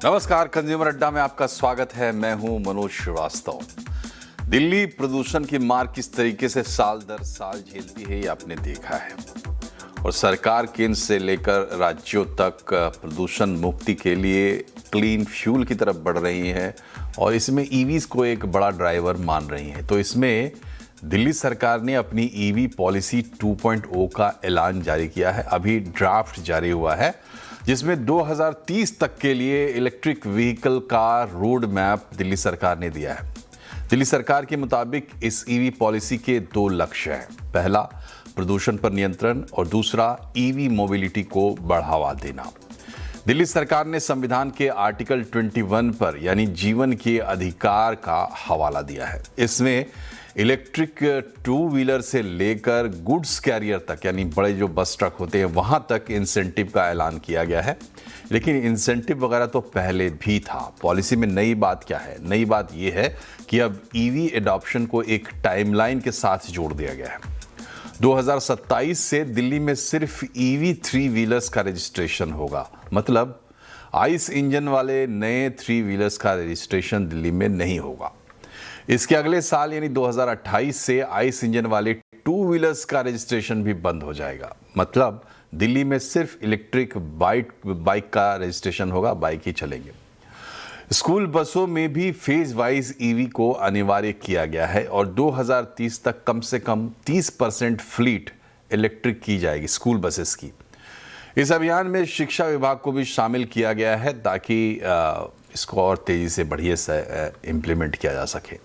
नमस्कार, कंज्यूमर अड्डा में आपका स्वागत है। मैं हूं मनोज श्रीवास्तव। दिल्ली प्रदूषण की मार किस तरीके से साल दर साल झेलती है, ये आपने देखा है। और सरकार केंद्र से लेकर राज्यों तक प्रदूषण मुक्ति के लिए क्लीन फ्यूल की तरफ बढ़ रही है और इसमें ईवीज को एक बड़ा ड्राइवर मान रही है। तो इसमें दिल्ली सरकार ने अपनी ईवी पॉलिसी 2.0 का ऐलान जारी किया है। अभी ड्राफ्ट जारी हुआ है जिसमें 2030 तक के लिए इलेक्ट्रिक व्हीकल का रोड मैप दिल्ली सरकार ने दिया है। दिल्ली सरकार के मुताबिक इस ईवी पॉलिसी के 2 लक्ष्य हैं। पहला, प्रदूषण पर नियंत्रण और दूसरा, ईवी मोबिलिटी को बढ़ावा देना। दिल्ली सरकार ने संविधान के आर्टिकल 21 पर यानी जीवन के अधिकार का हवाला दिया है। इसमें इलेक्ट्रिक 2 व्हीलर से लेकर गुड्स कैरियर तक यानी बड़े जो बस ट्रक होते हैं वहां तक इंसेंटिव का ऐलान किया गया है। लेकिन इंसेंटिव वगैरह तो पहले भी था। पॉलिसी में नई बात क्या है? नई बात यह है कि अब ईवी एडॉप्शन को एक टाइमलाइन के साथ जोड़ दिया गया है। 2027 से दिल्ली में सिर्फ ईवी 3 व्हीलर्स का रजिस्ट्रेशन होगा। मतलब आइस इंजन वाले नए 3 व्हीलर्स का रजिस्ट्रेशन दिल्ली में नहीं होगा। इसके अगले साल यानी 2028 से आइस इंजन वाले 2 व्हीलर्स का रजिस्ट्रेशन भी बंद हो जाएगा। मतलब दिल्ली में सिर्फ इलेक्ट्रिक बाइक का रजिस्ट्रेशन होगा, बाइक ही चलेंगे। स्कूल बसों में भी फेज वाइज ईवी को अनिवार्य किया गया है और 2030 तक कम से कम 30% फ्लीट इलेक्ट्रिक की जाएगी, स्कूल बसेस की। इस अभियान में शिक्षा विभाग को भी शामिल किया गया है ताकि इसको और तेजी से बढ़िया से इम्प्लीमेंट किया जा सके।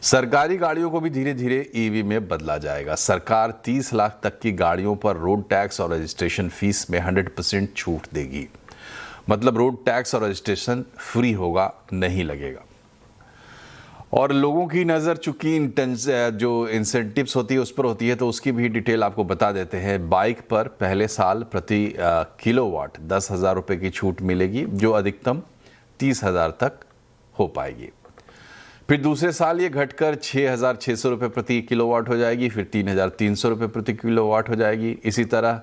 सरकारी गाड़ियों को भी धीरे धीरे ईवी में बदला जाएगा। सरकार 30 लाख तक की गाड़ियों पर रोड टैक्स और रजिस्ट्रेशन फीस में 100% छूट देगी। मतलब रोड टैक्स और रजिस्ट्रेशन फ्री होगा, नहीं लगेगा। और लोगों की नज़र चूंकि जो इंसेंटिव्स होती है उस पर होती है, तो उसकी भी डिटेल आपको बता देते हैं। बाइक पर पहले साल प्रति किलोवाट 10,000 रुपये की छूट मिलेगी, जो अधिकतम 30,000 तक हो पाएगी। फिर दूसरे साल ये घटकर 6,600 रुपये प्रति किलोवाट हो जाएगी, फिर 3,300 रुपये प्रति किलोवाट हो जाएगी। इसी तरह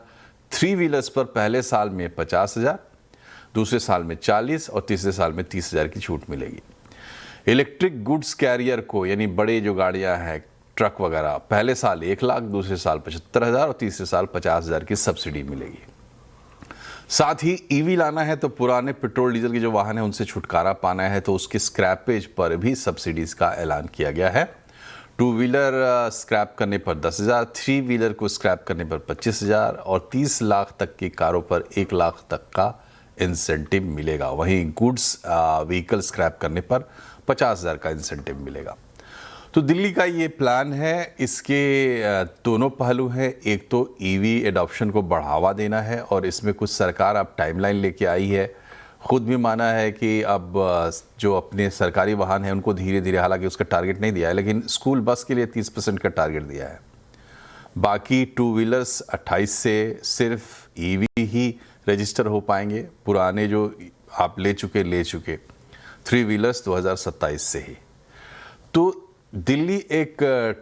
3 व्हीलर्स पर पहले साल में 50,000, दूसरे साल में 40 और तीसरे साल में 30,000 की छूट मिलेगी। इलेक्ट्रिक गुड्स कैरियर को यानी बड़े जो गाड़ियां हैं, ट्रक वगैरह, पहले साल 1 लाख, दूसरे साल 75,000 और तीसरे साल 50,000 की सब्सिडी मिलेगी। साथ ही ईवी लाना है तो पुराने पेट्रोल डीजल के जो वाहन है उनसे छुटकारा पाना है तो उसकी स्क्रैपेज पर भी सब्सिडीज का ऐलान किया गया है। 2 व्हीलर स्क्रैप करने पर 10,000, 3 व्हीलर को स्क्रैप करने पर 25,000 और 30 लाख तक की कारों पर 1 लाख तक का इंसेंटिव मिलेगा। वहीं गुड्स व्हीकल स्क्रैप करने पर 50,000 का इंसेंटिव मिलेगा। तो दिल्ली का ये प्लान है। इसके दोनों पहलू हैं। एक तो ईवी एडॉप्शन को बढ़ावा देना है और इसमें कुछ सरकार अब टाइमलाइन लेके आई है। खुद भी माना है कि अब जो अपने सरकारी वाहन हैं उनको धीरे धीरे, हालांकि उसका टारगेट नहीं दिया है, लेकिन स्कूल बस के लिए 30% का टारगेट दिया है। बाकी 2 व्हीलर्स 28 से सिर्फ ईवी ही रजिस्टर हो पाएंगे। पुराने जो आप ले चुके 3 व्हीलर्स 2027 से ही। तो दिल्ली एक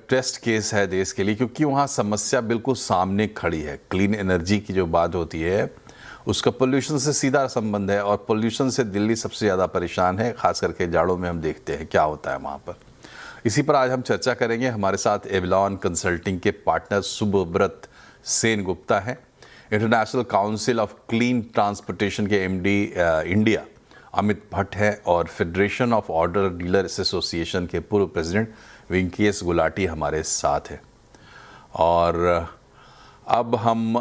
टेस्ट केस है देश के लिए, क्योंकि वहाँ समस्या बिल्कुल सामने खड़ी है। क्लीन एनर्जी की जो बात होती है उसका पोल्यूशन से सीधा संबंध है और पोल्यूशन से दिल्ली सबसे ज़्यादा परेशान है। खास करके जाड़ों में हम देखते हैं क्या होता है वहाँ पर। इसी पर आज हम चर्चा करेंगे। हमारे साथ एवलॉन कंसल्टिंग के पार्टनर सुब्रत सेन गुप्ता हैं, international council of clean transportation के MD इंडिया अमित भट्ट है और federation of order dealers association के पूर्व प्रेसिडेंट वेंकटेश गुलाटी हमारे साथ हैं। और अब हम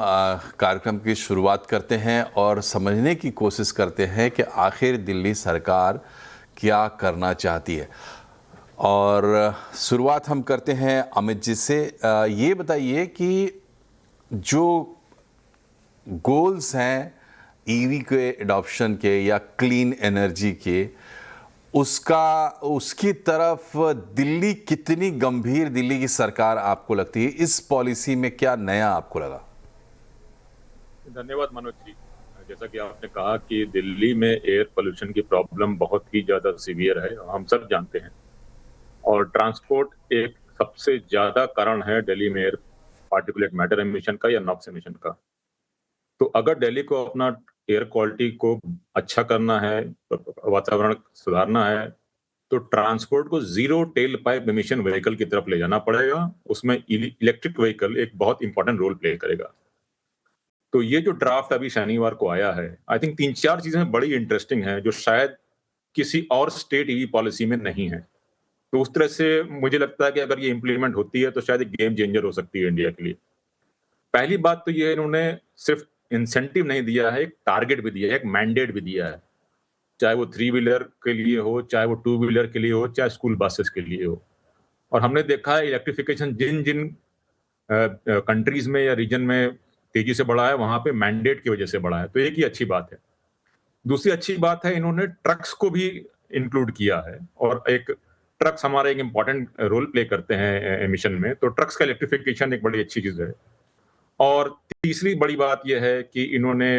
कार्यक्रम की शुरुआत करते हैं और समझने की कोशिश करते हैं कि आखिर दिल्ली सरकार क्या करना चाहती है। और शुरुआत हम करते हैं अमित जी से। ये बताइए कि जो गोल्स हैं ईवी के एडॉप्शन के या क्लीन एनर्जी के, उसकी तरफ दिल्ली कितनी गंभीर, दिल्ली की सरकार आपको लगती है? इस पॉलिसी में क्या नया आपको लगा? धन्यवाद मनोज जी। जैसा कि आपने कहा कि दिल्ली में एयर पोल्यूशन की प्रॉब्लम बहुत ही ज्यादा सीवियर है, हम सब जानते हैं। और ट्रांसपोर्ट एक सबसे ज्यादा कारण है दिल्ली में एयर पार्टिकुलेट मैटर एमिशन का या नॉक्स एमिशन का। तो अगर दिल्ली को अपना एयर क्वालिटी को अच्छा करना है, वातावरण सुधारना है, तो ट्रांसपोर्ट को zero tell pipe emission vehicle की तरफ ले जाना पड़ेगा। उसमें इलेक्ट्रिक व्हीकल एक बहुत इंपॉर्टेंट रोल प्ले करेगा। तो ये जो ड्राफ्ट अभी शनिवार को आया है, आई थिंक 3-4 चीजें बड़ी इंटरेस्टिंग हैं जो शायद किसी और स्टेट ईवी पॉलिसी में नहीं है। तो उस तरह से मुझे लगता है कि अगर ये इंप्लीमेंट होती है तो शायद एक गेम चेंजर हो सकती है इंडिया के लिए। पहली बात तो ये, इन्होंने सिर्फ इंसेंटिव नहीं दिया है, एक टारगेट भी दिया है, एक मैंडेट भी दिया है। चाहे वो 3 व्हीलर के लिए हो, चाहे वो 2 व्हीलर के लिए हो, चाहे स्कूल बसेस के लिए हो। और हमने देखा है इलेक्ट्रिफिकेशन जिन जिन कंट्रीज में या रीजन में तेजी से बढ़ा है, वहां पे मैंडेट की वजह से बढ़ा है। तो एक ही अच्छी बात है। दूसरी अच्छी बात है, इन्होंने ट्रक्स को भी इंक्लूड किया है, और एक ट्रक्स हमारे एक इंपॉर्टेंट रोल प्ले करते हैं एमिशन में, तो ट्रक्स का इलेक्ट्रिफिकेशन एक बड़ी अच्छी चीज है। और तीसरी बड़ी बात यह है कि इन्होंने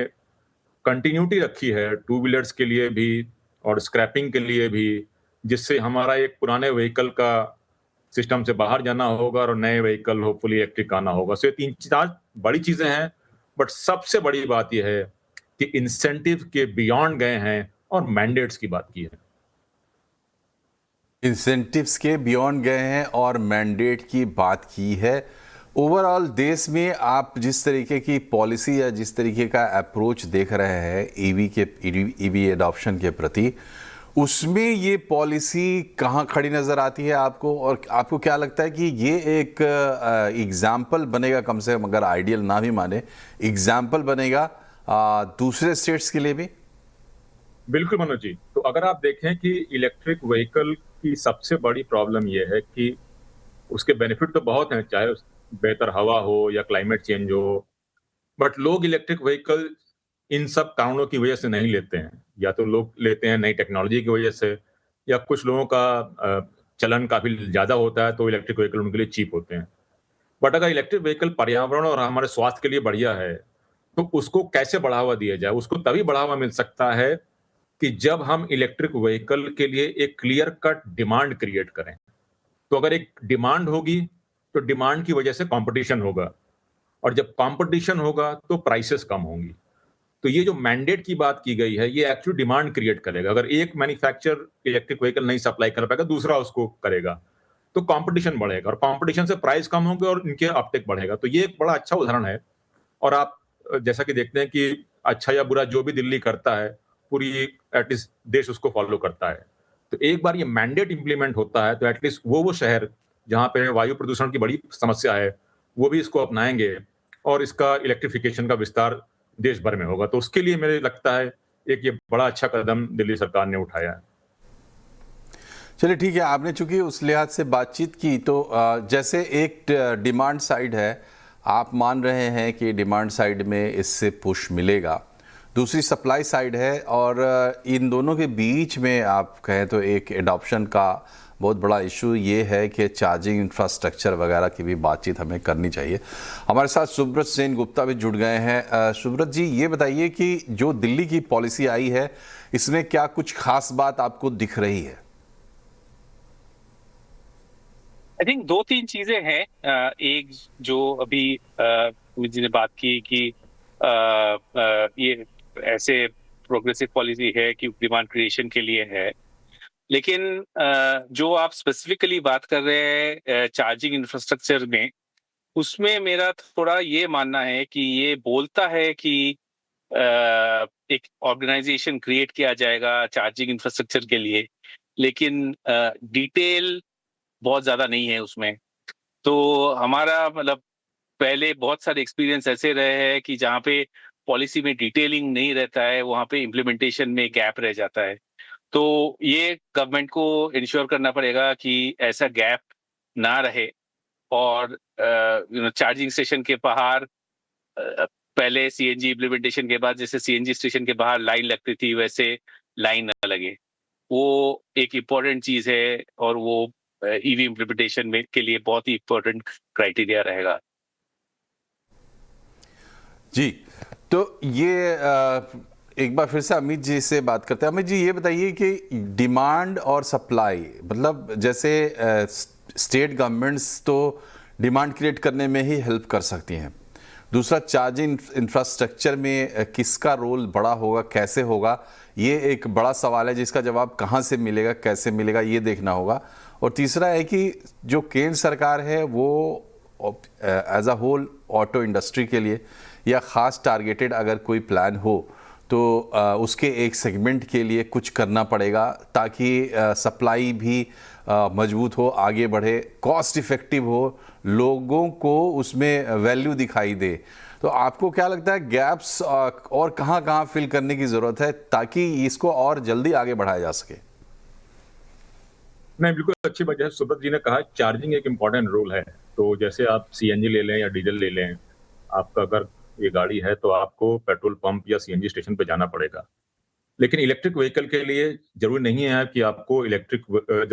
कंटिन्यूटी रखी है 2 व्हीलर्स के लिए भी और स्क्रैपिंग के लिए भी, जिससे हमारा एक पुराने व्हीकल का सिस्टम से बाहर जाना होगा और नए व्हीकल होपफुली इलेक्ट्रिक आना होगा। सो ये 3-4 बड़ी चीजें हैं, बट सबसे बड़ी बात यह है कि इंसेंटिव के बियॉन्ड गए हैं और मैंडेट्स की बात की है। इंसेंटिव्स के बियॉन्ड गए हैं और मैंडेट की बात की है। ओवरऑल देश में आप जिस तरीके की पॉलिसी या जिस तरीके का अप्रोच देख रहे हैं ईवी एडॉप्शन के प्रति, उसमें ये पॉलिसी कहाँ खड़ी नज़र आती है आपको? और आपको क्या लगता है कि ये एक एग्जाम्पल बनेगा, कम से कम अगर आइडियल ना भी माने, एग्जाम्पल बनेगा दूसरे स्टेट्स के लिए भी? बिल्कुल मनोज जी। तो अगर आप देखें कि इलेक्ट्रिक व्हीकल की सबसे बड़ी प्रॉब्लम यह है कि उसके बेनिफिट तो बहुत हैं, चाहे बेहतर हवा हो या क्लाइमेट चेंज हो, बट लोग इलेक्ट्रिक व्हीकल इन सब कारणों की वजह से नहीं लेते हैं। या तो लोग लेते हैं नई टेक्नोलॉजी की वजह से, या कुछ लोगों का चलन काफी ज्यादा होता है तो इलेक्ट्रिक व्हीकल उनके लिए चीप होते हैं। बट अगर इलेक्ट्रिक व्हीकल पर्यावरण और हमारे स्वास्थ्य के लिए बढ़िया है, तो उसको कैसे बढ़ावा दिया जाए? उसको तभी बढ़ावा मिल सकता है कि जब हम इलेक्ट्रिक व्हीकल के लिए एक क्लियर कट डिमांड क्रिएट करें। तो अगर एक डिमांड होगी तो डिमांड की वजह से कंपटीशन होगा, और जब कंपटीशन होगा तो प्राइसेस कम होंगी। तो ये जो मैंडेट की बात की गई है, ये एक्चुअली डिमांड क्रिएट करेगा। अगर एक मैन्युफैक्चरर इलेक्ट्रिक व्हीकल नहीं सप्लाई कर पाएगा, दूसरा उसको करेगा, तो कंपटीशन बढ़ेगा, और कंपटीशन से प्राइस कम होंगे और इनके अपटेक बढ़ेगा। तो ये एक बड़ा अच्छा उदाहरण है। और आप जैसा कि देखते हैं कि अच्छा या बुरा जो भी दिल्ली करता है, पूरी एटलीस्ट देश उसको फॉलो करता है। तो एक बार ये मैंडेट इंप्लीमेंट होता है तो एटलीस्ट वो शहर जहां पे वायु प्रदूषण की बड़ी समस्या है, वो भी इसको अपनाएंगे, और इसका इलेक्ट्रिफिकेशन का विस्तार देश भर में होगा। तो उसके लिए मुझे लगता है एक ये बड़ा अच्छा कदम दिल्ली सरकार ने उठाया है। चलिए ठीक है, आपने चूंकि उस लिहाज से बातचीत की, तो जैसे एक डिमांड साइड है, आप मान रहे हैं कि डिमांड साइड में इससे पुश मिलेगा, दूसरी सप्लाई साइड है, और इन दोनों के बीच में आप कहें तो एक एडॉप्शन का बहुत बड़ा इशू ये है कि चार्जिंग इंफ्रास्ट्रक्चर वगैरह की भी बातचीत हमें करनी चाहिए। हमारे साथ सुब्रत सेन गुप्ता भी जुड़ गए हैं। सुब्रत जी, ये बताइए कि जो दिल्ली की पॉलिसी आई है, इसमें क्या कुछ खास बात आपको दिख रही है? आई थिंक 2-3 चीजें हैं। एक जो अभी जी ने बात की कि ये ऐसे प्रोग्रेसिव पॉलिसी है कि डिमांड क्रिएशन के लिए है, लेकिन जो आप स्पेसिफिकली बात कर रहे हैं चार्जिंग इंफ्रास्ट्रक्चर में, उसमें मेरा थोड़ा ये मानना है कि ये बोलता है कि एक ऑर्गेनाइजेशन क्रिएट किया जाएगा चार्जिंग इंफ्रास्ट्रक्चर के लिए, लेकिन डिटेल बहुत ज्यादा नहीं है उसमें। तो हमारा मतलब पहले बहुत सारे एक्सपीरियंस ऐसे रहे हैं कि जहाँ पे पॉलिसी में डिटेलिंग नहीं रहता है, वहाँ पे इम्प्लीमेंटेशन में गैप रह जाता है। तो ये गवर्नमेंट को इंश्योर करना पड़ेगा कि ऐसा गैप ना रहे, और चार्जिंग स्टेशन के बाहर पहले सीएनजी इम्प्लीमेंटेशन के बाद जैसे सीएनजी स्टेशन के बाहर लाइन लगती थी, वैसे लाइन न लगे। वो एक इम्पोर्टेंट चीज है, और वो ईवी इम्प्लीमेंटेशन में के लिए बहुत ही इम्पोर्टेंट क्राइटेरिया रहेगा। जी, तो ये एक बार फिर से अमित जी से बात करते हैं। अमित जी, ये बताइए कि डिमांड और सप्लाई, मतलब जैसे स्टेट गवर्नमेंट्स तो डिमांड क्रिएट करने में ही हेल्प कर सकती हैं, दूसरा चार्जिंग इंफ्रास्ट्रक्चर में किसका रोल बड़ा होगा, कैसे होगा, ये एक बड़ा सवाल है जिसका जवाब कहाँ से मिलेगा, कैसे मिलेगा, ये देखना होगा। और तीसरा है कि जो केंद्र सरकार है वो as a whole auto industry के लिए या ख़ास टारगेटेड अगर कोई प्लान हो तो उसके एक सेगमेंट के लिए कुछ करना पड़ेगा ताकि सप्लाई भी मजबूत हो, आगे बढ़े, कॉस्ट इफ़ेक्टिव हो, लोगों को उसमें वैल्यू दिखाई दे। तो आपको क्या लगता है गैप्स और कहाँ कहाँ फिल करने की ज़रूरत है ताकि इसको और जल्दी आगे बढ़ाया जा सके? नहीं, बिल्कुल अच्छी बात है। सुब्रत जी ने कहा चार्जिंग एक इम्पॉर्टेंट रोल है। तो जैसे आप सीएनजी ले लें या डीजल ले लें, आपका अगर ये गाड़ी है तो आपको पेट्रोल पंप या सीएनजी स्टेशन पे जाना पड़ेगा। लेकिन इलेक्ट्रिक व्हीकल के लिए जरूरी नहीं है कि आपको इलेक्ट्रिक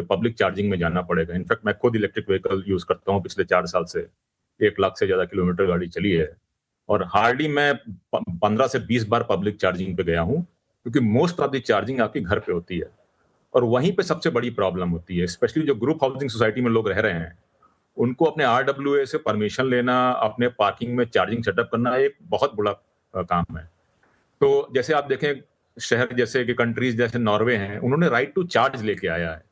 पब्लिक चार्जिंग में जाना पड़ेगा। इनफैक्ट मैं खुद इलेक्ट्रिक व्हीकल यूज करता हूँ, पिछले 4 साल से 1 लाख से ज्यादा किलोमीटर गाड़ी चली है और हार्डली मैं 15 से 20 बार पब्लिक चार्जिंग पे गया हूँ, क्योंकि मोस्ट ऑफ द चार्जिंग आपके घर पे होती है और वहीं पे सबसे बड़ी प्रॉब्लम होती है। स्पेशली जो ग्रुप हाउसिंग सोसाइटी में लोग रह रहे हैं, उनको अपने आरडब्ल्यूए से परमिशन लेना, अपने पार्किंग में चार्जिंग सेटअप करना एक बहुत बड़ा काम है। तो जैसे आप देखें, शहर जैसे कि कंट्रीज जैसे नॉर्वे हैं, उन्होंने राइट टू चार्ज लेके आया है।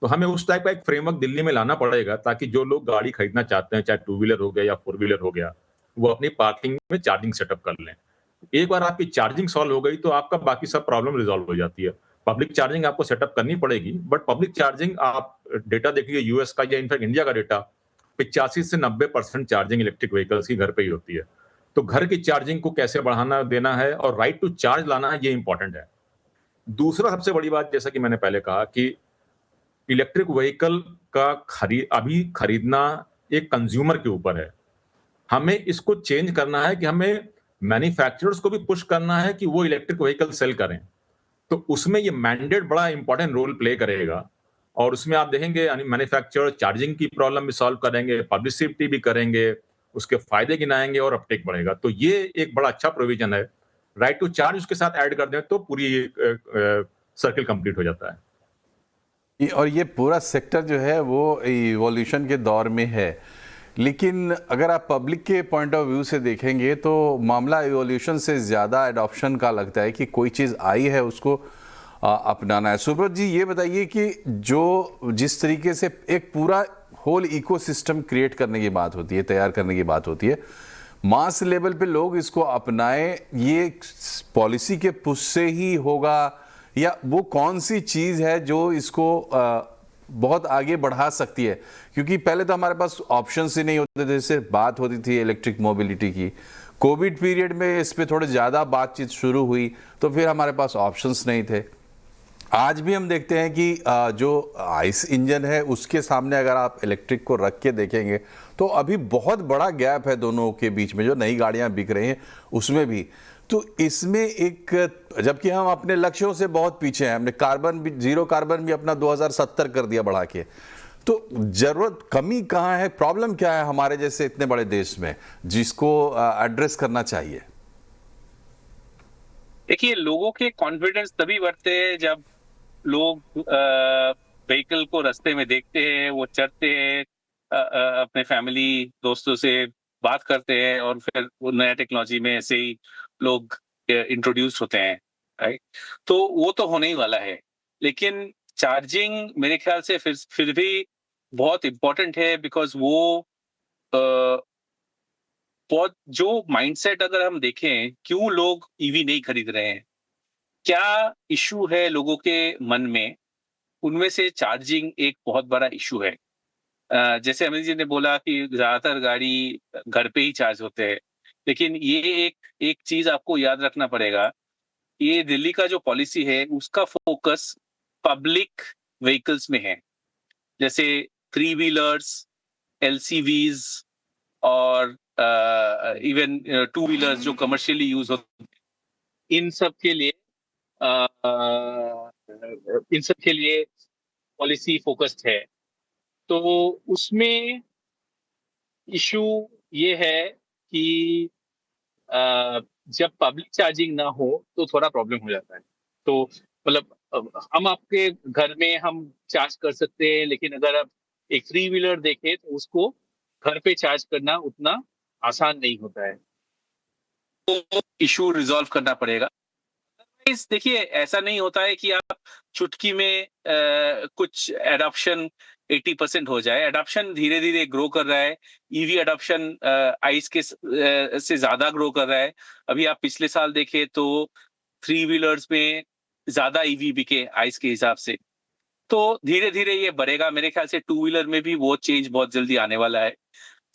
तो हमें उस टाइप का एक फ्रेमवर्क दिल्ली में लाना पड़ेगा ताकि जो लोग गाड़ी खरीदना चाहते हैं, चाहे 2 व्हीलर हो गया या 4 व्हीलर हो गया, वो अपनी पार्किंग में चार्जिंग सेटअप कर लें। एक बार आपकी चार्जिंग सॉल्व हो गई तो आपका बाकी सब प्रॉब्लम रिजॉल्व हो जाती है। पब्लिक चार्जिंग आपको सेटअप करनी पड़ेगी, बट पब्लिक चार्जिंग आप डेटा देखिए यूएस का या इनफैक्ट इंडिया का डेटा, 85 से 90% चार्जिंग इलेक्ट्रिक व्हीकल्स की घर पे ही होती है। तो घर की चार्जिंग को कैसे बढ़ाना देना है और राइट टू चार्ज लाना है, ये इंपॉर्टेंट है। दूसरा सबसे बड़ी बात, जैसा कि मैंने पहले कहा कि इलेक्ट्रिक व्हीकल का अभी खरीदना एक कंज्यूमर के ऊपर है। हमें इसको चेंज करना है कि हमें मैन्युफैक्चरर्स को भी पुश करना है कि वो इलेक्ट्रिक व्हीकल सेल करें। तो उसमें ये मैंडेट बड़ा इंपॉर्टेंट रोल प्ले करेगा और उसमें आप देखेंगे मैन्युफैक्चरर चार्जिंग की प्रॉब्लम भी सॉल्व करेंगे, पब्लिसिटी भी करेंगे, उसके फायदे गिनाएंगे और अपटेक बढ़ेगा। तो ये एक बड़ा अच्छा प्रोविजन है। राइट टू चार्ज उसके साथ ऐड कर दें तो पूरी सर्किल कंप्लीट हो जाता है। और ये पूरा सेक्टर जो है वो इवोल्यूशन के दौर में है, लेकिन अगर आप पब्लिक के पॉइंट ऑफ व्यू से देखेंगे तो मामला इवोल्यूशन से ज़्यादा एडॉप्शन का लगता है कि कोई चीज़ आई है उसको अपनाना है। सुब्रत जी, ये बताइए कि जिस तरीके से एक पूरा होल इकोसिस्टम क्रिएट करने की बात होती है, तैयार करने की बात होती है, मास लेवल पे लोग इसको अपनाएं, ये पॉलिसी के पुश से ही होगा या वो कौन सी चीज़ है जो इसको बहुत आगे बढ़ा सकती है? क्योंकि पहले तो हमारे पास ऑप्शंस ही नहीं होते थे, सिर्फ बात होती थी इलेक्ट्रिक मोबिलिटी की। कोविड पीरियड में इस पे थोड़े ज़्यादा बातचीत शुरू हुई तो फिर हमारे पास ऑप्शंस नहीं थे। आज भी हम देखते हैं कि जो आइस इंजन है उसके सामने अगर आप इलेक्ट्रिक को रख के देखेंगे तो अभी बहुत बड़ा गैप है दोनों के बीच में, जो नई गाड़ियां बिक रही हैं उसमें भी। तो इसमें एक, जबकि हम अपने लक्ष्यों से बहुत पीछे हैं, हमने कार्बन भी, जीरो कार्बन भी अपना 2070 कर दिया बढ़ा के। तो जरूरत, कमी कहाँ है, प्रॉब्लम क्या है हमारे जैसे इतने बड़े देश में जिसको एड्रेस करना चाहिए? देखिए, लोगों के कॉन्फिडेंस तभी बढ़ते हैं जब लोग व्हीकल को रास्ते में देखते हैं, वो चढ़ते हैं, अपने फैमिली दोस्तों से बात करते हैं और फिर वो नया टेक्नोलॉजी में ऐसे ही लोग इंट्रोड्यूस होते हैं, राइट? तो वो तो होने ही वाला है, लेकिन चार्जिंग मेरे ख्याल से फिर भी बहुत इम्पोर्टेंट है, बिकॉज वो बहुत जो माइंडसेट अगर हम देखें, क्यों लोग ईवी नहीं खरीद रहे हैं, क्या इशू है लोगों के मन में, उनमें से चार्जिंग एक बहुत बड़ा इशू है। जैसे अमित जी ने बोला कि ज्यादातर गाड़ी घर पे ही चार्ज होते हैं, लेकिन ये एक चीज आपको याद रखना पड़ेगा, ये दिल्ली का जो पॉलिसी है उसका फोकस पब्लिक व्हीकल्स में है, जैसे 3 व्हीलर्स, एलसीवीज और इवन 2 व्हीलर्स जो कमर्शियली यूज होते हैं, इन सब के लिए पॉलिसी फोकस्ड है। तो उसमें इशू ये है कि जब पब्लिक चार्जिंग ना हो तो थोड़ा प्रॉब्लम हो जाता है। तो मतलब हम आपके घर में हम चार्ज कर सकते हैं, लेकिन अगर आप एक 3 व्हीलर देखें तो उसको घर पे चार्ज करना उतना आसान नहीं होता है। इशू रिजॉल्व करना पड़ेगा। देखिए, ऐसा नहीं होता है कि आप चुटकी में कुछ एडॉप्शन 80% हो जाए। एडॉप्शन धीरे-धीरे ग्रो कर रहा है। ईवी एडॉप्शन आइस के से ज़्यादा ग्रो कर रहा है। अभी आप पिछले साल देखें तो थ्री व्हीलर्स में ज़्यादा ईवी बिके आइस के हिसाब से। तो धीरे-धीरे ये बढ़ेगा। मेरे ख्याल से टू व्हीलर में भी वो चेंज बहुत जल्दी आने वाला है।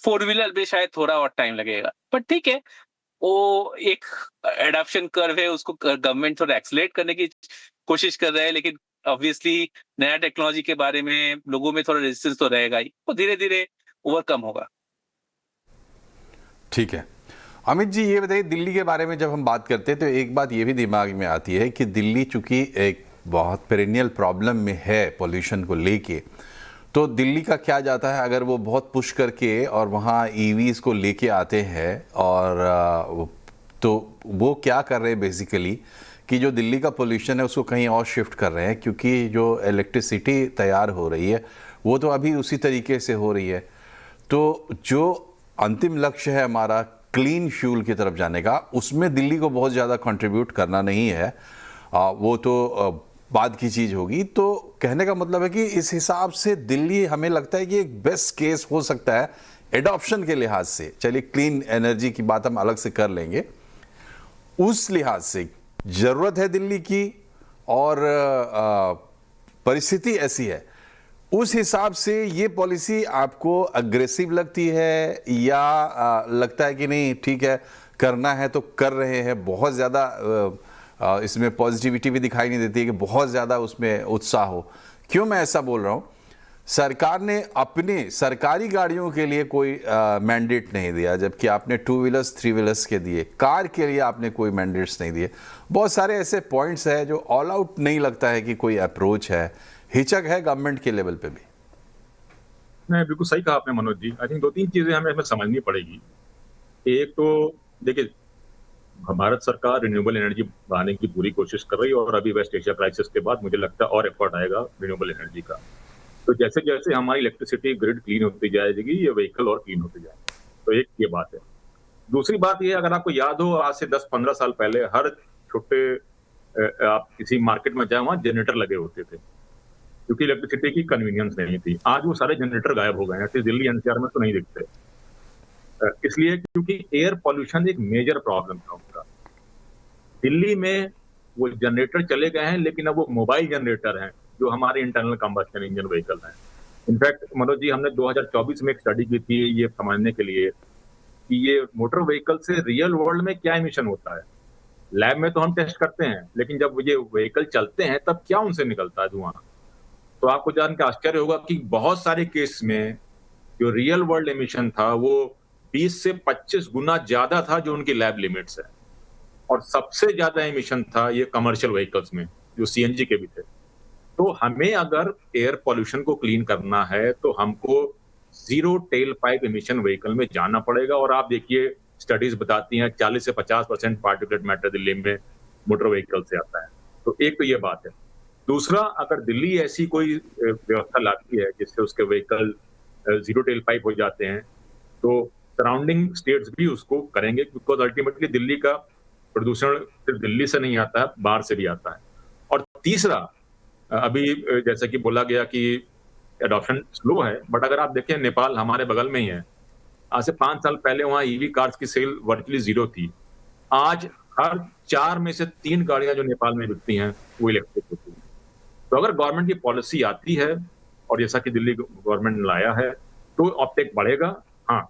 फोर व्हीलर में शायद थोड़ा और टाइम लगेगा। पर ठीक है, वो एक एडॉप्शन कर्व है, उसको गवर्नमेंट थोड़ा एक्सेलरेट करने की कोशिश कर रहा है, लेकिन ऑब्वियसली नया टेक्नोलॉजी के बारे में लोगों में थोड़ा रेजिस्टेंस तो रहेगा ही। वो धीरे-धीरे ओवरकम होगा। ठीक है। अमित जी, ये बताइए, दिल्ली के बारे में जब हम बात करते हैं तो एक बात ये भी दिमाग में आती है कि दिल्ली चूंकि एक बहुत पेरेनियल प्रॉब्लम में है पोल्यूशन को लेके, तो दिल्ली का क्या जाता है अगर वो बहुत पुश करके और वहाँ ईवीज़ को लेके आते हैं, और तो वो क्या कर रहे हैं बेसिकली कि जो दिल्ली का पोल्यूशन है उसको कहीं और शिफ्ट कर रहे हैं, क्योंकि जो इलेक्ट्रिसिटी तैयार हो रही है वो तो अभी उसी तरीके से हो रही है। तो जो अंतिम लक्ष्य है हमारा क्लीन फ्यूल की तरफ जाने का, उसमें दिल्ली को बहुत ज़्यादा कंट्रीब्यूट करना नहीं है। वो तो बाद की चीज़ होगी। तो कहने का मतलब है कि इस हिसाब से दिल्ली हमें लगता है कि एक बेस्ट केस हो सकता है एडॉप्शन के लिहाज से। चलिए, क्लीन एनर्जी की बात हम अलग से कर लेंगे। उस लिहाज से ज़रूरत है दिल्ली की, और परिस्थिति ऐसी है, उस हिसाब से ये पॉलिसी आपको अग्रेसिव लगती है या लगता है कि नहीं ठीक है, करना है तो कर रहे हैं? बहुत ज़्यादा इसमें पॉजिटिविटी भी दिखाई नहीं देती है कि बहुत ज़्यादा उसमें उत्साह हो। क्यों मैं ऐसा बोल रहा हूँ? सरकार ने अपने सरकारी गाड़ियों के लिए कोई मैंडेट नहीं दिया, जबकि आपने टू व्हीलर्स थ्री व्हीलर्स के दिए। कार के लिए आपने कोई मैंडेट्स नहीं दिए। बहुत सारे ऐसे पॉइंट्स हैं जो ऑल आउट नहीं लगता है कि कोई अप्रोच है, हिचक है गवर्नमेंट के लेवल पे भी। नहीं, बिल्कुल सही कहा आपने मनोज जी। आई थिंक दो तीन चीजें हमें समझनी पड़ेगी। एक तो देखिए, भारत सरकार रिन्यूएबल एनर्जी बढ़ाने की पूरी कोशिश कर रही है, और अभी वेस्ट एशिया क्राइसिस के बाद मुझे लगता है और एफर्ट आएगा रिन्यूएबल एनर्जी का। तो जैसे जैसे हमारी इलेक्ट्रिसिटी ग्रिड क्लीन होती जाएगी, ये व्हीकल और क्लीन होते जाएंगे। तो एक ये बात है। दूसरी बात ये, अगर आपको याद हो, आज से 10-15 साल पहले हर छोटे आप किसी मार्केट में जाए, वहां जनरेटर लगे होते थे, क्योंकि इलेक्ट्रिसिटी की कन्वीनियंस नहीं थी। आज वो सारे जनरेटर गायब हो गए हैं। दिल्ली एनसीआर में तो नहीं दिखते, इसलिए क्योंकि एयर पॉल्यूशन एक मेजर प्रॉब्लम था उनका। दिल्ली में वो जनरेटर चले गए हैं, लेकिन अब वो मोबाइल जनरेटर हैं जो हमारे इंटरनल कंबस्शन इंजन व्हीकल हैं। इनफैक्ट मनोज जी, हमने 2024 में एक स्टडी की थी ये समझने के लिए कि ये मोटर व्हीकल से रियल वर्ल्ड में क्या इमिशन होता है। लैब में तो हम टेस्ट करते हैं, लेकिन जब ये व्हीकल चलते हैं तब क्या उनसे निकलता है धुआं। तो आपको जान के आश्चर्य होगा कि बहुत सारे केस में जो रियल वर्ल्ड एमिशन था वो 20 से 25 गुना ज्यादा था जो उनकी लैब लिमिट्स है। और सबसे ज्यादा एमिशन था ये कमर्शियल व्हीकल्स में, जो सीएनजी के भी थे। तो हमें अगर एयर पॉल्यूशन को क्लीन करना है तो हमको zero tell pipe emission vehicle में जाना पड़ेगा। और आप देखिए, स्टडीज बताती हैं 40 से 50% पार्टिकुलेट मैटर दिल्ली में मोटर व्हीकल से आता है। तो एक तो ये बात है। दूसरा, अगर दिल्ली ऐसी कोई व्यवस्था लाती है जिससे उसके व्हीकल जीरो टेल पाइप हो जाते हैं, तो सराउंडिंग स्टेट्स भी उसको करेंगे, बिकॉज अल्टीमेटली दिल्ली का प्रदूषण सिर्फ दिल्ली से नहीं आता है, बाहर से भी आता है। और तीसरा, अभी जैसा कि बोला गया कि एडॉप्शन स्लो है, बट अगर आप देखें नेपाल हमारे बगल में ही है। आज से 5 साल पहले वहां ईवी कार्स की सेल वर्चुअली जीरो थी। आज हर 4 में से 3 गाड़ियां जो नेपाल में बिकती हैं वो इलेक्ट्रिक होती हैं। तो अगर गवर्नमेंट की पॉलिसी आती है, और जैसा कि दिल्ली गवर्नमेंट ने लाया है, तो ऑप्टेक बढ़ेगा। हाँ,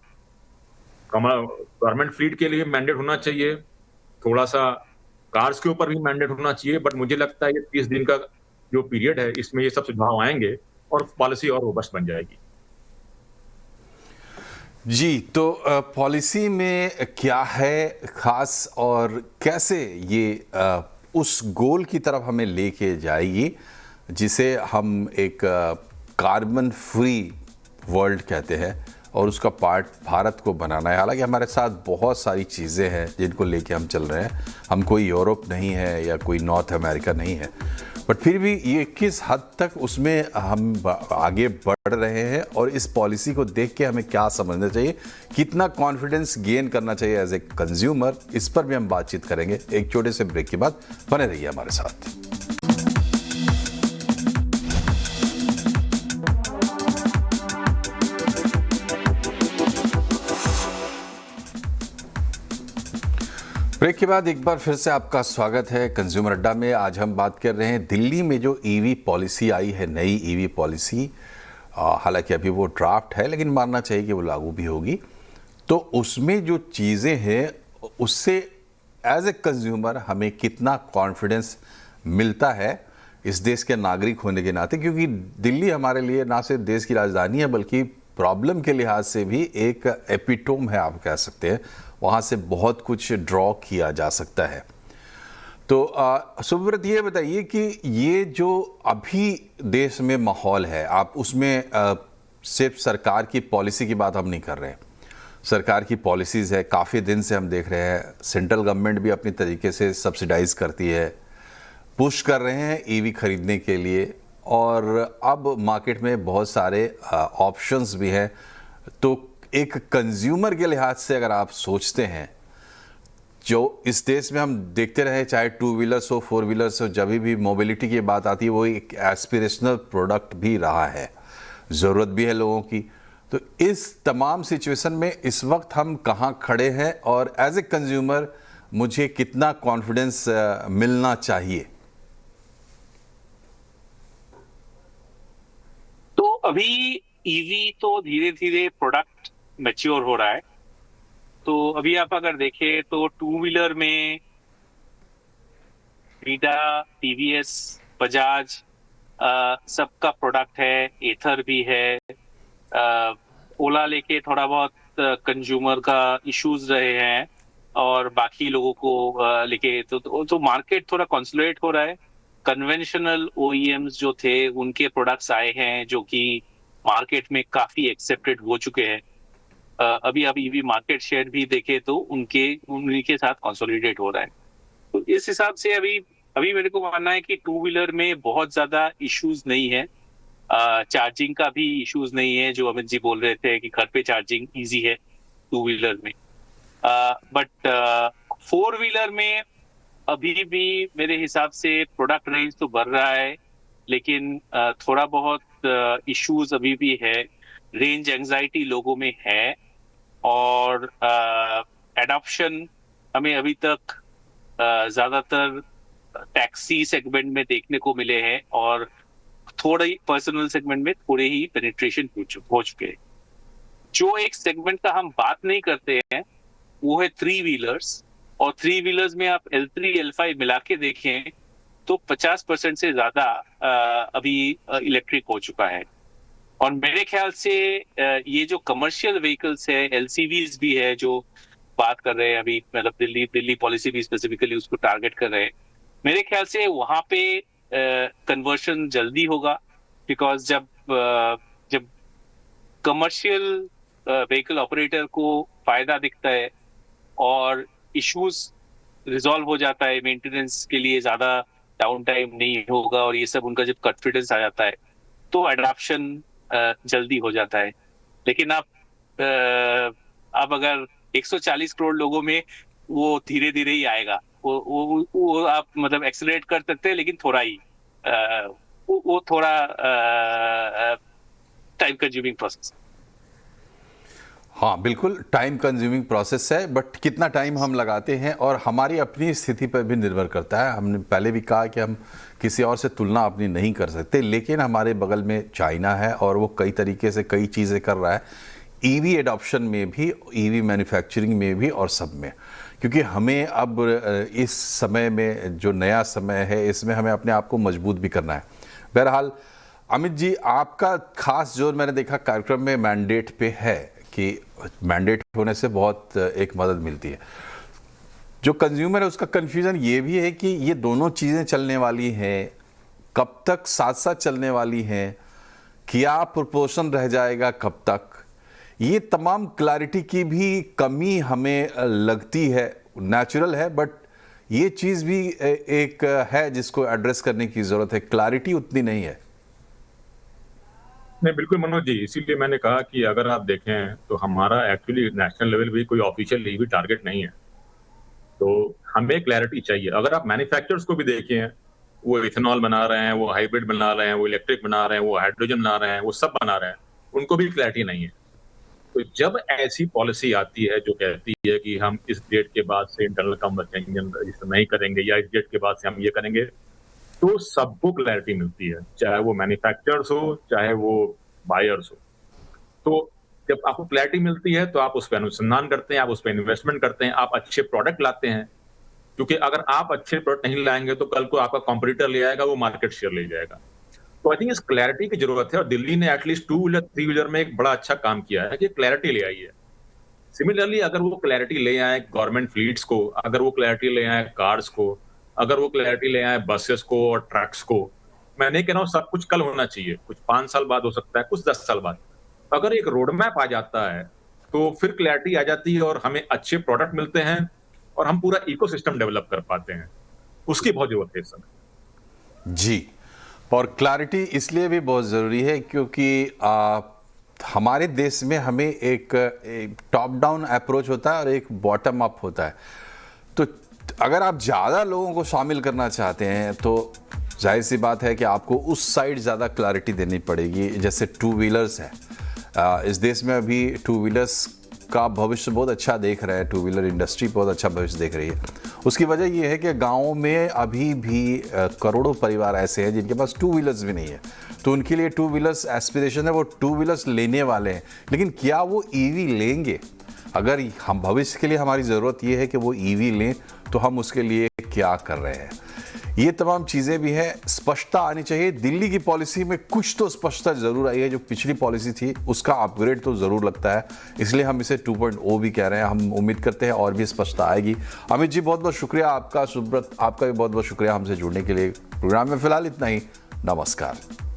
गवर्नमेंट फ्लीट के लिए मैंडेट होना चाहिए, थोड़ा सा कार्स के ऊपर भी मैंडेट होना चाहिए, बट मुझे लगता है ये 30 दिन का जो पीरियड है इसमें ये सब सुझाव आएंगे और पॉलिसी और रोबस्ट बन जाएगी। जी, तो पॉलिसी में क्या है खास और कैसे ये उस गोल की तरफ हमें लेके जाएगी जिसे हम एक कार्बन फ्री वर्ल्ड कहते हैं, और उसका पार्ट भारत को बनाना है। हालांकि हमारे साथ बहुत सारी चीज़ें हैं जिनको लेके हम चल रहे हैं। हम कोई यूरोप नहीं है या कोई नॉर्थ अमेरिका नहीं है, बट फिर भी ये किस हद तक उसमें हम आगे बढ़ रहे हैं और इस पॉलिसी को देख के हमें क्या समझना चाहिए, कितना कॉन्फिडेंस गेन करना चाहिए एज ए कंज्यूमर, इस पर भी हम बातचीत करेंगे एक छोटे से ब्रेक के बाद। बने रहिए हमारे साथ। ब्रेक के बाद एक बार फिर से आपका स्वागत है कंज्यूमर अड्डा में। आज हम बात कर रहे हैं दिल्ली में जो ईवी पॉलिसी आई है, नई ईवी पॉलिसी। हालांकि अभी वो ड्राफ्ट है, लेकिन मानना चाहिए कि वो लागू भी होगी। तो उसमें जो चीज़ें हैं उससे एज ए कंज्यूमर हमें कितना कॉन्फिडेंस मिलता है इस देश के नागरिक होने के नाते, क्योंकि दिल्ली हमारे लिए ना सिर्फ देश की राजधानी है बल्कि प्रॉब्लम के लिहाज से भी एक एपिटोम है, आप कह सकते हैं। वहाँ से बहुत कुछ ड्रॉ किया जा सकता है। तो सुब्रत, ये बताइए कि ये जो अभी देश में माहौल है, आप उसमें सिर्फ सरकार की पॉलिसी की बात हम नहीं कर रहे हैं। सरकार की पॉलिसीज़ है, काफ़ी दिन से हम देख रहे हैं सेंट्रल गवर्नमेंट भी अपनी तरीके से सब्सिडाइज करती है, पुश कर रहे हैं ईवी खरीदने के लिए, और अब मार्केट में बहुत सारे ऑप्शंस भी हैं। तो एक कंज्यूमर के लिहाज से अगर आप सोचते हैं, जो इस देश में हम देखते रहे, चाहे टू व्हीलर्स हो, फोर व्हीलर्स हो, जब भी मोबिलिटी की बात आती है वो एक एस्पिरेशनल प्रोडक्ट भी रहा है, ज़रूरत भी है लोगों की। तो इस तमाम सिचुएशन में इस वक्त हम कहाँ खड़े हैं और एज ए कंज्यूमर मुझे कितना कॉन्फिडेंस मिलना चाहिए? तो अभी ईवी तो धीरे धीरे प्रोडक्ट मैच्योर हो रहा है। तो अभी आप अगर देखें तो टू व्हीलर में वीडा, टीवीएस, बजाज सबका प्रोडक्ट है, एथर भी है। ओला लेके थोड़ा बहुत कंज्यूमर का इश्यूज रहे हैं, और बाकी लोगों को लेके तो मार्केट थोड़ा कंसोलिडेट हो रहा है। कन्वेंशनल ओईएम्स जो थे उनके प्रोडक्ट्स आए हैं जो कि मार्केट में काफी एक्सेप्टेड हो चुके हैं। अभी आप ईवी मार्केट शेयर भी देखे तो उन्हीं के साथ कंसोलिडेट हो रहा है। तो इस हिसाब से अभी मेरे को मानना है कि टू व्हीलर में बहुत ज्यादा इश्यूज नहीं है। चार्जिंग का भी इश्यूज नहीं है, जो अमित जी बोल रहे थे कि घर पे चार्जिंग इजी है टू व्हीलर में। बट फोर व्हीलर में अभी भी मेरे हिसाब से प्रोडक्ट रेंज तो बढ़ रहा है, लेकिन थोड़ा बहुत इश्यूज अभी भी है। रेंज एंजाइटी लोगों में है, और एडॉप्शन हमें अभी तक ज्यादातर टैक्सी सेगमेंट में देखने को मिले हैं, और थोड़ा ही पर्सनल सेगमेंट में थोड़े ही पेनिट्रेशन हो चुके हैं। जो एक सेगमेंट का हम बात नहीं करते हैं वो है थ्री व्हीलर्स, और थ्री व्हीलर्स में आप L3, L5 मिला के देखें तो 50% से ज्यादा अभी इलेक्ट्रिक हो चुका है। और मेरे ख्याल से ये जो कमर्शियल व्हीकल्स है, LCVs भी है जो बात कर रहे हैं अभी, मतलब दिल्ली पॉलिसी भी स्पेसिफिकली उसको टारगेट कर रहे हैं। मेरे ख्याल से वहां पे कन्वर्शन जल्दी होगा, बिकॉज जब कमर्शियल व्हीकल ऑपरेटर को फायदा दिखता है और इश्यूज रिजॉल्व हो जाता है, मेंटेनेंस के लिए ज्यादा डाउन टाइम नहीं होगा, और ये सब उनका जब कॉन्फिडेंस आ जाता है तो एडॉप्शन जल्दी हो जाता है। लेकिन आप अगर 140 करोड़ लोगों में वो धीरे धीरे ही आएगा, वो आप मतलब एक्सेलरेट कर सकते हैं, लेकिन थोड़ा ही वो थोड़ा टाइम कंज्यूमिंग प्रोसेस। हाँ, बिल्कुल टाइम कंज्यूमिंग प्रोसेस है, बट कितना टाइम हम लगाते हैं और हमारी अपनी स्थिति पर भी निर्भर करता है। हमने पहले भी कहा कि हम किसी और से तुलना अपनी नहीं कर सकते, लेकिन हमारे बगल में चाइना है और वो कई तरीके से कई चीज़ें कर रहा है, ईवी एडॉप्शन में भी, ईवी मैन्युफैक्चरिंग में भी, और सब में। क्योंकि हमें अब इस समय में जो नया समय है, इसमें हमें अपने आप को मजबूत भी करना है। बहरहाल अमित जी, आपका खास जोर मैंने देखा कार्यक्रम में मैंडेट पे है कि मैंडेट होने से बहुत एक मदद मिलती है। जो कंज्यूमर है उसका कन्फ्यूजन ये भी है कि ये दोनों चीज़ें चलने वाली हैं, कब तक साथ साथ चलने वाली हैं, क्या प्रोपोर्शन रह जाएगा कब तक, ये तमाम क्लैरिटी की भी कमी हमें लगती है। नेचुरल है, बट ये चीज़ भी एक है जिसको एड्रेस करने की ज़रूरत है, क्लैरिटी उतनी नहीं है। नहीं, बिल्कुल मनोज जी, इसीलिए मैंने कहा कि अगर आप देखें तो हमारा एक्चुअली नेशनल लेवल भी कोई ऑफिशियल ईवी टारगेट नहीं है। तो हमें क्लैरिटी चाहिए। अगर आप मैन्युफैक्चरर्स को भी देखें, वो इथेनॉल बना रहे हैं, वो हाइब्रिड बना रहे हैं, वो इलेक्ट्रिक बना रहे हैं, वो हाइड्रोजन बना रहे हैं, वो सब बना रहे हैं, उनको भी क्लैरिटी नहीं है। तो जब ऐसी पॉलिसी आती है जो कहती है कि हम इस डेट के बाद से इंटरनल कम्बस्शन इंजन रजिस्टर नहीं करेंगे या इस डेट के बाद से हम ये करेंगे, तो सबको क्लैरिटी मिलती है, चाहे वो मैन्युफैक्चरर्स हो, चाहे वो बायर्स हो। तो जब आपको क्लैरिटी मिलती है तो आप उस पर अनुसंधान करते हैं, आप उस पर इन्वेस्टमेंट करते हैं, आप अच्छे प्रोडक्ट लाते हैं, क्योंकि अगर आप अच्छे प्रोडक्ट नहीं लाएंगे तो कल को आपका कॉम्पिटिटर ले आएगा, वो मार्केट शेयर ले जाएगा। तो आई थिंक इस क्लैरिटी की जरूरत है, और दिल्ली ने at least two wheeler three wheeler में एक बड़ा अच्छा काम किया है कि क्लैरिटी ले आई है। सिमिलरली अगर वो क्लैरिटी ले आए गवर्नमेंट फ्लीट्स को, अगर वो क्लैरिटी ले आए कार्स को, अगर वो क्लैरिटी ले आए बसेस को और ट्रक्स को, मैं नहीं कह रहा हूँ सब कुछ कल होना चाहिए, कुछ 5 साल बाद हो सकता है, कुछ 10 साल बाद। अगर एक रोड मैप आ जाता है तो फिर क्लैरिटी आ जाती है और हमें अच्छे प्रोडक्ट मिलते हैं और हम पूरा इकोसिस्टम डेवलप कर पाते हैं। उसकी बहुत जरूरत है इस समय। जी, और क्लैरिटी इसलिए भी बहुत ज़रूरी है क्योंकि हमारे देश में हमें एक टॉप डाउन अप्रोच होता है और एक बॉटम अप होता है। तो अगर आप ज़्यादा लोगों को शामिल करना चाहते हैं तो जाहिर सी बात है कि आपको उस साइड ज़्यादा क्लैरिटी देनी पड़ेगी। जैसे टू व्हीलर्स है, इस देश में अभी टू व्हीलर्स का भविष्य बहुत अच्छा देख रहा है, टू व्हीलर इंडस्ट्री बहुत अच्छा भविष्य देख रही है। उसकी वजह यह है कि गाँव में अभी भी करोड़ों परिवार ऐसे हैं जिनके पास टू व्हीलर्स भी नहीं है, तो उनके लिए टू व्हीलर्स एस्पिरेशन है, वो टू व्हीलर्स लेने वाले हैं, लेकिन क्या वो ईवी लेंगे? अगर हम भविष्य के लिए हमारी ज़रूरत ये है कि वो ईवी लें, तो हम उसके लिए क्या कर रहे हैं? ये तमाम चीज़ें भी हैं, स्पष्टता आनी चाहिए। दिल्ली की पॉलिसी में कुछ तो स्पष्टता ज़रूर आई है, जो पिछली पॉलिसी थी उसका अपग्रेड तो ज़रूर लगता है, इसलिए हम इसे 2.0 भी कह रहे हैं। हम उम्मीद करते हैं और भी स्पष्टता आएगी। अमित जी, बहुत बहुत शुक्रिया आपका। सुब्रत, आपका भी बहुत बहुत शुक्रिया हमसे जुड़ने के लिए। प्रोग्राम में फिलहाल इतना ही। नमस्कार।